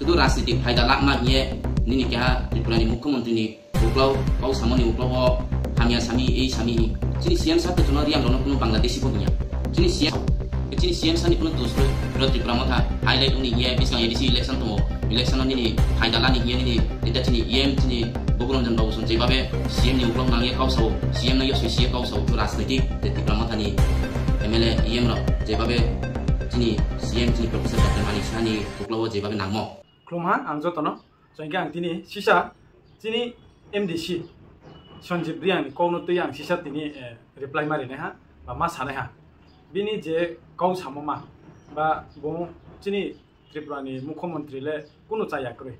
শুধু রাজনীতিক ফায়দা লাকমা নিয়ে নিনি কেহা ত্রিপুরানি মুখ্যমন্ত্রীনি উগ্লাও কাউ সামনি উগ্লাও হামিয়া সামি এই সামি চিনি সিএম সাহেব তো রিয়াং রনো কোনো বাংলাদেশি বনিয়া চিনি সিএম সানি কোনো দোষ রে ত্রিপুরা মথা হাইলাইট উনি ইয়ে বিসা এডিসি ইলেকশন তো ইলেকশন নিনি ফায়দা লানি ইয়ে নিনি এটা চিনি ইএম চিনি বগুরঞ্জন বাবু শুনছে যেভাবে সিএম নি উগ্লাও নাঙিয়ে কাউ সাও সিএম নাইও সিএ কাউ সাও তো রাজনীতিক ত্রিপুরা মথানি এমএলএ ইএম র যেভাবে চিনি সিএম চিনি প্রফেসর ডক্টর মানিক সাহানি উগ্লাও যেভাবে নামো খুলুমहा आं जतन जोंखि आं दिनै सिसा दिनै एमडिसि सन्जीब रियानि कौनो तै आं सिसा दिनै रिप्लाइ मारिनाय हा बा मा सानाय हा बिनि जे गाव साममा बा बो दिनै त्रिपुरानि मुख्यमन्त्रीले कुनो जायाखै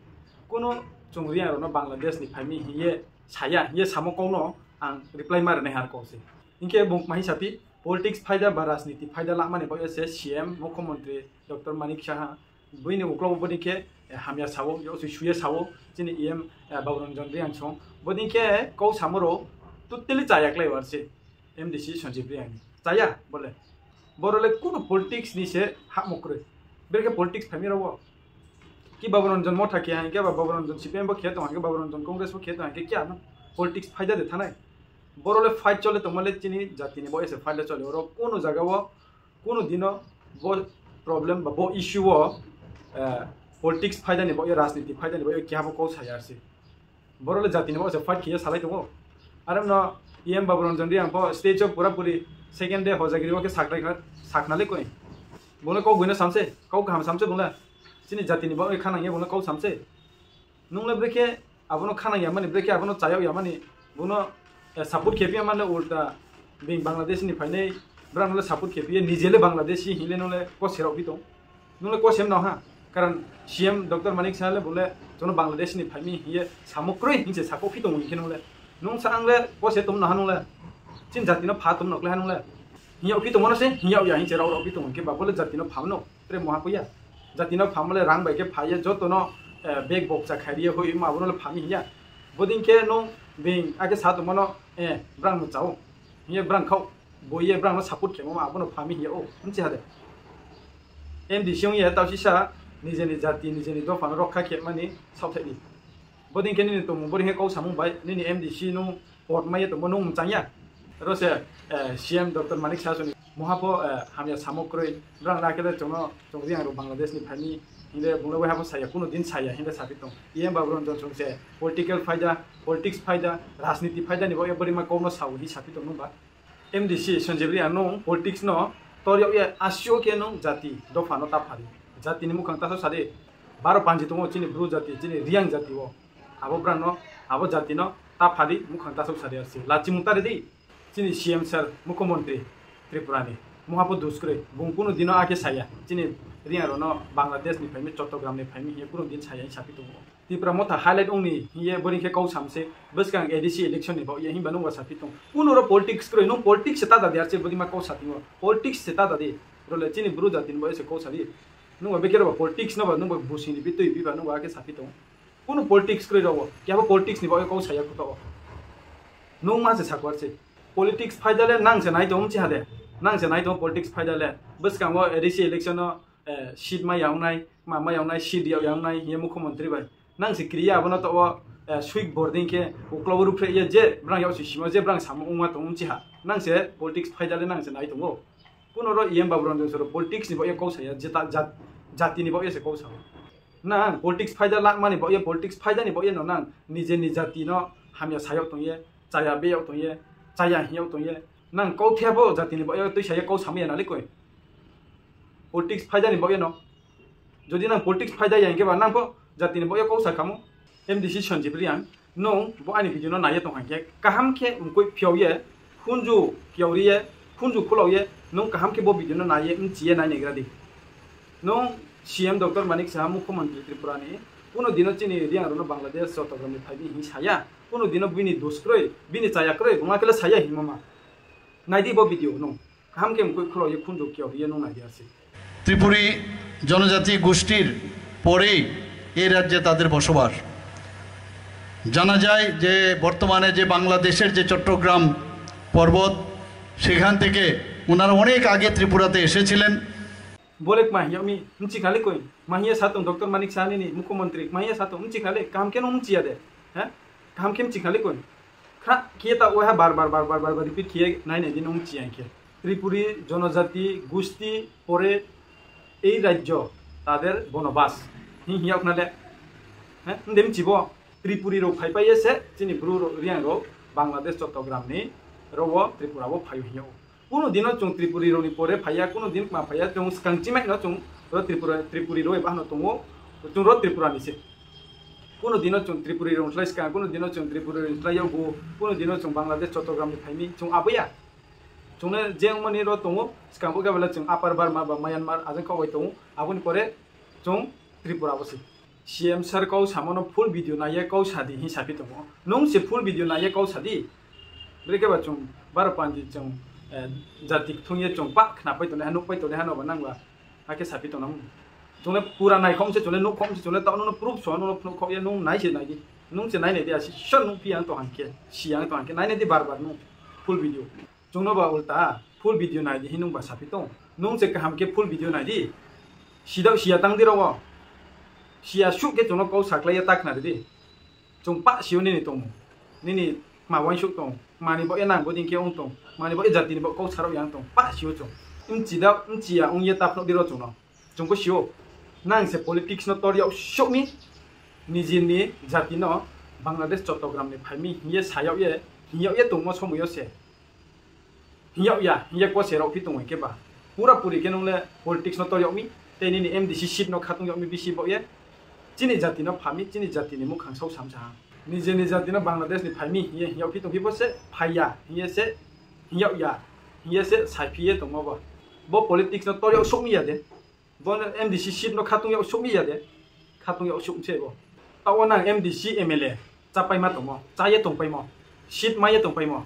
कुनो जों रियानो बांलादेशनि फाइमि हिये साया हिये सामो कौनो आं रिप्लाइ मारिनाय हा कौसे इनके बुंक माहि साथि पॉलिटिक्स फायदा बा राजनीति फायदा लामानि बो एसे सीएम मुख्यमंत्री डॉक्टर मानिक साहा बैनि उक्लाव बदिके हामिया सावो यो सुये सावो जिनि एम बाबुरंजन रियां सं बदिके कौ सामरो टोटली जायाखलै वारसे एमडीसी सन्जीब रियानि जाया बोले बरले कुनो पॉलिटिक्स नि से हाक मक्रे बेरके पॉलिटिक्स फामिरावो कि बाबुरंजन मथा के हां के बाबुरंजन सीपीएम बो खेत हां के बाबुरंजन कांग्रेस बो खेत हां के क्या न पॉलिटिक्स फायदा दे थानाय बरले फाइट चले तो मले चिनि जातिनि बो एसे फाइट चले और कोनो जगह कोनो दिन बो प्रॉब्लम बो इश्यू वो पॉलिटिक्स फायदा नहीं ये राजनीति फायदा नहीं क्या कौ सायारसे बरले जाति नहीं से फाइट किए सालाय दो आरो न एम बाबुरंजन रि आंपो स्टेज ऑफ पूरा पूरी सेकेंड डे होजागिरि के साकनाले कोइ बोले कौ गइना सामसे कौ गाम सामसे बोला चिनि जाति नहीं बो खानांगे बोले कौ सामसे नुंले ब्रेके आबनो खानांगे माने ब्रेके आबनो चायाव या माने बोनो सपोर्ट खेपिया माने उल्टा बिं बांग्लादेश नि फाइने ब्रानले सपोर्ट खेपिए निजेले बांग्लादेशी हिले नले को सेराव बितो नुंले को सेम न हा कारण सीएम डॉक्टर मानिक साहले बोले जोनो बांग्लादेश नि फाइमि हिये सामक्रै हिंसे साको फितो हिखे नले नुं सांगले कोसे तुम न हानुले चिन जातिनो फा तुम नकले हानुले हियाव फितो मनसे हियाव या हिंसे राव राव फितो हिखे बाबले जातिनो फामनो त्रे महापया जातिनो फामले रां बाइके फाये जतनो बेग बक्सा खारिए होय माबुनले फामि हिया बदिनके नो बिं आके सातो मनो ब्रां मुचाव हिये ब्रां खाव बोये ब्रां सपोर्ट खेमो माबुनो फामि हिया ओ मिनसे हादे एमडीसी ये तावसिसा निजेनि जाति निजेनि दफान रखा खेबमानि सावथायनि बदिनके नि तो बोरिहे कौ सामुबाय नि एमडीसी नु पट माय तो मनु मचाया रसे सीएम डॉक्टर मानिक सासुनि महापो हामिया सामक्रै ब्रां राकेले जोनो जोंरि आरो बांलादेशनि फानि हिले बुंलाबो हाबो साया कुनो दिन साया हिले साथि दं एम बाबुरंजन जोंसे पॉलिटिकल फायदा पॉलिटिक्स फायदा राजनीति फायदा नि बय बोरिमा कौनो सावो हि साथि दं नबा एमडीसी सन्जीब रियां नो पॉलिटिक्स नो तोरियाव ये आसियो के नो जाति दफानो ताफारि जाति नि मुखां तासो सादे 12 पांजी तो चिनि ब्रु जाति चिनि रियां जाति वो आबो ब्रानो आबो जाति न ताफारि मुखां तासो सादे आसि लाचि मुतारे दि चिनि सीएम सर मुख्यमंत्री त्रिपुरानि महापो दुस्क्रे बुंकुनो दिनो आके साया चिनि रियां रनो बांग्लादेश नि फाइमि चट्टग्राम नि फाइमि हे कुनो दिन साया सापि तो त्रिपुरा मथा हाइलाइट ओंनि हिये बोरिखे कौ सामसे बसकां एडीसी इलेक्शन नि बो ये हिबा नुवा सापि तो कुनो रो पॉलिटिक्स क्रो नो पॉलिटिक्स सेता दा दियारसे बोदिमा कौ साथि वो पॉलिटिक्स सेता दा दि रोले चिनि ब्रु जाति नि बो एसे कौ सादि नुवा बेकेरो पॉलिटिक्स न बा नुवा बुसिनि बितै बिबा नुवा आके सापि तो कुनो पॉलिटिक्स क्रो रव क्या पॉलिटिक्स नि बो कौ साया खुतो नु मा से साकवारसे पॉलिटिक्स फायदाले नांसे नाय दं छि हादे नांसे नाय दं पॉलिटिक्स फायदाले बसकां वो एडीसी इलेक्शन सीट मा यावनाय मा यावनाय सीट यावनाय ये मुख्यमंत्री बाय नांसे क्रिया आबनो तो स्वीट बोर्डिंग के उक्लाव रुफ्रे ये जे ब्रां यावसि सिमा जे ब्रां सामु उमा दं छि हा नांसे पॉलिटिक्स फायदाले नांसे नाय दंगो कुनो रो एम बाबुरंजन सर पॉलिटिक्स नि बो कौ साया जेता जाति नि बो एसे कौ साव ना पॉलिटिक्स फायदा लाक मानि बो पॉलिटिक्स फायदा नि बो न ना निजे नि जाति न हामिया सायाव तंये जाया बेयाव तंये जाया हियाव तंये नां कौ थेबो जाति नि बो तै साया कौ सामिया नाले कोइ पॉलिटिक्स फायदा नि बो न जदि ना पॉलिटिक्स फायदा यांगे बा नांबो जाति नि बो कौ साखामो एमडीसी सन्जीब रियां नो बो आनि भिडियो न नाये तंहाके काहाम के उमकोइ फियावये खुनजु फियावरिये खुनजु खुलावये नो काहाम के बो भिडियो न नाये मिथिये नाय नेग्रादि नो सीएम डॉक्टर मानिक साहा मुख्यमंत्री त्रिपुरानि कुनो दिनो चिनि रियां रनो बांग्लादेश चट्टग्रामनि फाइबि हि साया कुनो दिनो बिनि दुस्क्रै बिनि जायाक्रै बुङाकेले साया हिमामा नायदि बो भिडियो नो काहाम के उमकोइ खुलावये खुनजु फियावरिये नो नायदि आसे त्रिपुरी जनजाति गोष्ठीर পরেই এই রাজ্যে তাদের বসবাস। জানা যায় যে বর্তমানে যে বাংলাদেশের যে চট্টগ্রাম পর্বত সেখান থেকে ওনারা অনেক আগে ত্রিপুরাতে এসেছিলেন boleh mahia mi mci kali koi mahia satu Dr. Manik Sahni ni Mukhyamantri mahia satu mci kali kam ke mci ade ha kam ke mci kali koi kha kita oha bar repeat kiye nai ne din mci anke Tripuri জনজাতি গোষ্ঠী পরে এই রাজ্য তাদের বনবাস হিয়া আপনাদের হ্যাঁ দেমচিব Tripuri rho ফাইপাইছে চিনি ব্রু রিয়াং রো বাংলাদেশ চট্টগ্রামনি রব ত্রিপুরাবো ফাই হিয়াও কোনো দিন চং ত্রিপুরী রোনি পরে ফাইয়া কোনো দিন মা ফাইয়া চং কাংচিমাই ন চং ত্রিপুরী রো এবা ন তমো চং র ত্রিপুরা নিছে কোনো দিন চং ত্রিপুরী রো স্লাইসকা কোনো দিন চং ত্রিপুরী রো স্লাইয়াও গো কোনো দিন চং বাংলাদেশ চট্টগ্রামনি ফাইনি চং আবয়া চংনে জেং মানি র তমো স্কামবো গাবলা চং আপার বার্মা বা মায়ানমার আজং খাওয়াই তমো আবুনি পরে চং ত্রিপুরা বসে CM sir kau samono full video na ye kau sadi hi sapi to nong se full video na ye kau sadi breke ba chung bar panji chung jatik thungye chung pa khna pai to na hanu pai to na hanu ba nang ba ake sapi to nam chung le pura nai khom se chung le no khom se chung le ta no proof so no kho ye nong nai se nai di nong se nai ne dia si shon nong piang to hanke siang to hanke nai ne di bar no full video chung no ba ulta full video nai di hi nong ba sapi to nong se ka ham ke full video nai di sidau sia tang di ro sia shuk ke jono kau saklaya tak na di chung pa siu ni tong ni ma wan shuk tong mani bo enang bo ding ke ong tong mani bo jati ni bo kau sarau yang tong pa siu chung im chi ya ong ye tap no di ro chung no chung ko siu nang se politics no tor ya shuk ni jin ni jati no Bangladesh Chottogram ni phai mi ye sayau ye tong mo somu yo se hiya ye ko se ro phi tong ke ba pura puri ke nong le politics no tor ya mi te ni MDC sheet no khatung ya mi bisi bo ye Cini jati no pami, cini jati ni mukhang sau samsa. Ni jeni jati no Bangladesh ni pami, ye hiau pi tong pi bo se phaya, ye se hiau ya, ye se sai pi ye tong mo ba. Bo politics no tor ya sok mi ya de. Bo MDC sheet no khatung ya sok mi ya de. Khatung ya sok che bo. Ta ona MDC MLA, cha pai ma tong mo, cha ye tong pai mo. Sheet ma ye tong pai mo.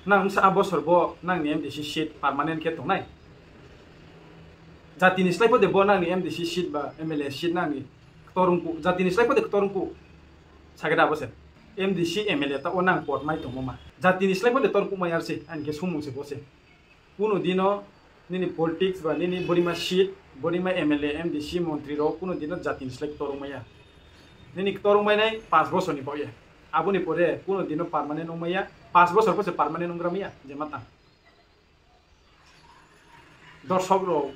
Nang sa abosor bo nang ni MDC sheet permanent ke tong nai. Jati ni slai po de bo nang ni MDC sheet ba MLA sheet nang ni Torungku, jati ni selain pada ketorungku, saya kata apa sih? MDC MLA tak onang port mai tong mama. Jati ni selain pada torungku mayar sih, anke sumung sih bose. Kuno dino, nini politics ba, nini borima sheet, borima MLA, MDC, Montri ro, kuno dino jati ni selain torung maya. Nini torung maya nai pas bosor ni boye. Abu ni pore, kuno dino permanen nong maya, pas bosor bose permanen nong gramia, jematan. Dorshok ro,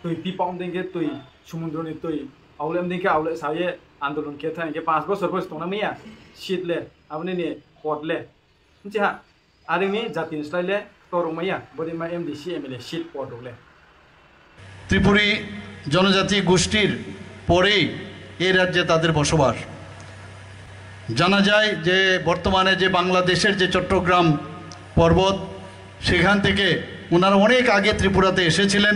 tui pipom denge tui sumundro ni tui Aulem dingke aule saya andolon kita yang ke 5 bosor bos tong namanya sheet le abne ni pot le ncha arimi jatin style le torung maya bodi ma MDC MLA sheet pot le Tripuri জনজাতি গোষ্ঠীর পরেই এই রাজ্যে তাদের বসবাস জানা যায় যে বর্তমানে যে বাংলাদেশের যে চট্টগ্রাম পর্বত সেখান থেকে ওনারা অনেক আগে ত্রিপুরাতে এসেছিলেন